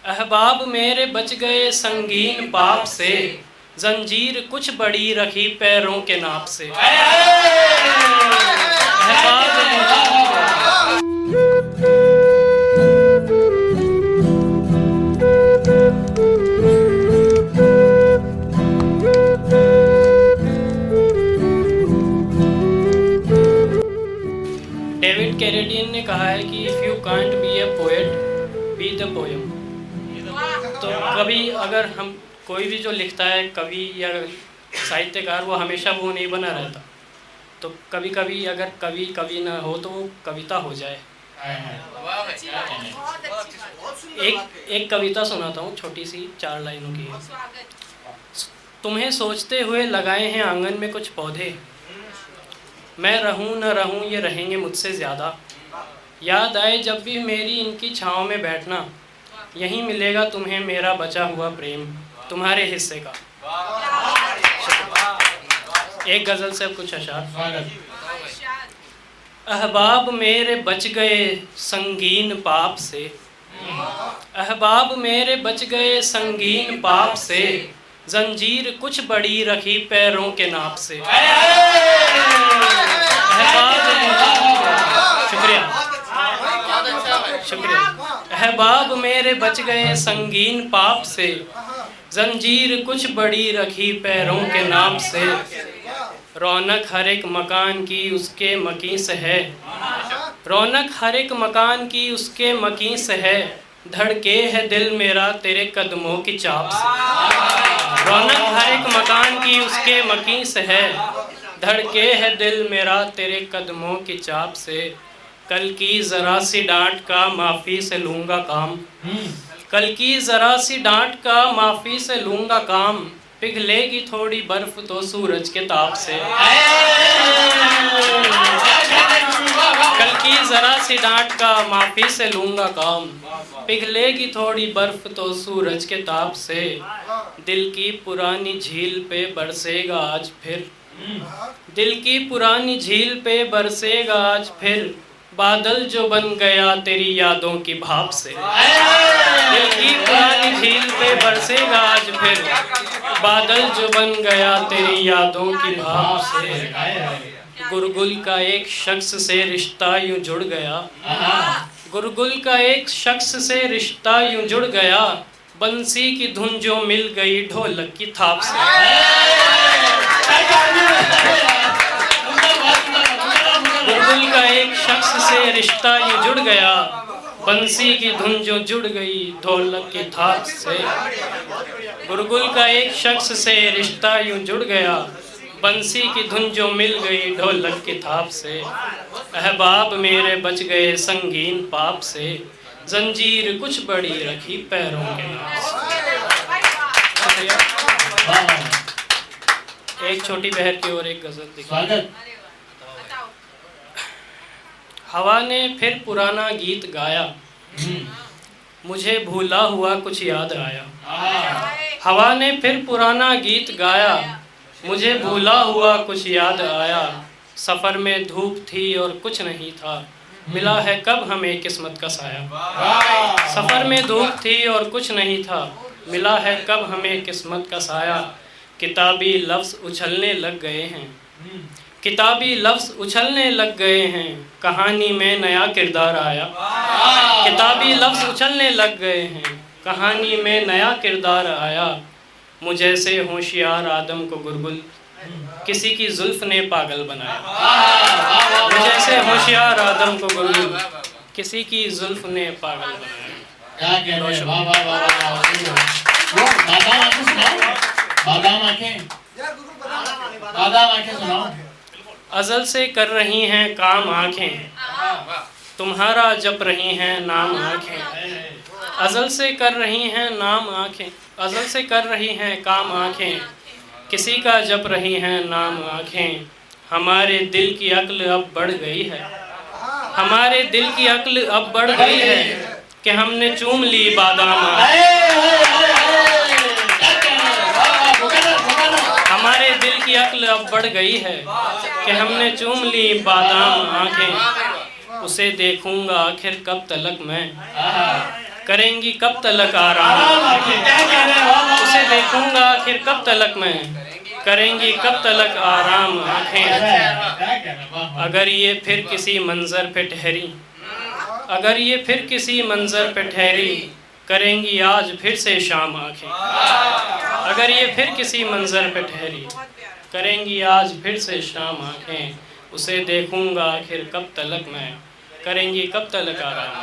अहबाब मेरे बच गए संगीन पाप से, जंजीर कुछ बड़ी रखी पैरों के नाप से। डेविड कैरेडियन ने कहा है कि if you can't be A poet, be the poem. तो कभी अगर हम कोई भी जो लिखता है कवि या साहित्यकार, वो हमेशा वो नहीं बना रहता। तो कभी कभी अगर कवि ना हो तो वो कविता हो जाए। एक कविता सुनाता हूँ, छोटी सी 4 लाइनों की है। तुम्हें सोचते हुए लगाए हैं आंगन में कुछ पौधे, मैं रहूं न रहूं ये रहेंगे मुझसे ज़्यादा। याद आए जब भी मेरी इनकी छाँव में बैठना, यहीं मिलेगा तुम्हें मेरा बचा हुआ प्रेम, तुम्हारे हिस्से का। एक गज़ल से अब कुछ अशार। अहबाब मेरे बच गए संगीन पाप से, अहबाब मेरे बच गए संगीन पाप से, जंजीर कुछ बड़ी रखी पैरों के नाप से। शुक्रिया। अहबाब मेरे बच गए संगीन पाप से, जंजीर कुछ बड़ी रखी पैरों के नाप से। रौनक हर एक मकान की उसके मकीस है, रौनक हर एक मकान की उसके मकीस है, धड़के है दिल मेरा तेरे कदमों की चाप से। रौनक हर एक मकान की उसके मकीस है, धड़के है दिल मेरा तेरे कदमों की चाप से। कल की ज़रा सी डांट का माफ़ी से लूँगा काम, कल की ज़रा सी डांट का माफ़ी से लूँगा काम, पिघलेगी थोड़ी बर्फ़ तो सूरज के ताप से। कल की ज़रा सी डांट का माफ़ी से लूँगा काम, पिघलेगी थोड़ी बर्फ़ तो सूरज के ताप से। दिल की पुरानी झील पे बरसेगा आज फिर, दिल की पुरानी झील पे बरसेगा आज फिर, बादल जो बन गया तेरी यादों की भाप से। दिल की पुरानी झील पे बरसेगा आज फिर, बादल जो बन गया तेरी यादों की भाप से। गुरगुल का एक शख्स से रिश्ता यूं जुड़ गया, गुरगुल का एक शख्स से रिश्ता यूं जुड़ गया, बंसी की धुन जो मिल गई ढोलक की थाप से। गुरगुल का एक शख्स से रिश्ता यूं जुड़ गया, बंसी की धुन जो जुड़ गई ढोलक की थाप से। गुरगुल का एक शख्स से रिश्ता यूं जुड़ गया, बंसी की धुन जो मिल गई ढोलक की थाप से। अहबाब मेरे बच गए संगीन पाप से, जंजीर कुछ बड़ी रखी पैरों के नाप से। एक छोटी बहर की और एक गजल देखिए। हवा ने फिर पुराना गीत गाया, मुझे भूला हुआ कुछ याद आया। हवा ने फिर पुराना गीत गाया, मुझे भूला हुआ कुछ याद आया। सफ़र में धूप थी और कुछ नहीं था, मिला है कब हमें किस्मत का साया। सफ़र में धूप थी और कुछ नहीं था, मिला है कब हमें किस्मत का साया। किताबी लफ्ज़ उछलने लग गए हैं, किताबी लफ्ज़ उछलने लग गए हैं, कहानी में नया किरदार आया। किताबी लफ्ज़ उछलने लग गए हैं, कहानी में नया किरदार आया। मुझे से होशियार आदम को गुरगुल किसी की जुल्फ ने पागल बनाया। मुझे से होशियार आदम को गुरगुल किसी की जुल्फ ने पागल बनाया। अज़ल से कर रही हैं काम आँखें, तुम्हारा जप रही हैं नाम आँखें। अज़ल से कर रही हैं नाम आँखें, अज़ल से कर रही हैं काम आँखें, किसी का जप रही हैं नाम आँखें। हमारे दिल की अक्ल अब बढ़ गई है, हमारे दिल की अक्ल अब बढ़ गई है, कि हमने चूम ली बादाम आँखें। हमारे दिल की अक्ल अब बढ़ गई है, कि हमने चूम ली बादाम आँखें। उसे देखूंगा आखिर कब तलक मैं, करेंगी कब तलक आराम, उसे देखूंगा आखिर कब तलक मैं, करेंगी कब तलक आराम आँखें। अगर ये फिर किसी मंजर पे ठहरी, अगर ये फिर किसी मंजर पे ठहरी, करेंगी आज फिर से शाम आँखें। अगर ये फिर किसी मंजर पे ठहरी, करेंगी आज फिर से शाम आँखें। उसे देखूंगा आखिर कब तलक मैं, करेंगी कब तलक आराम।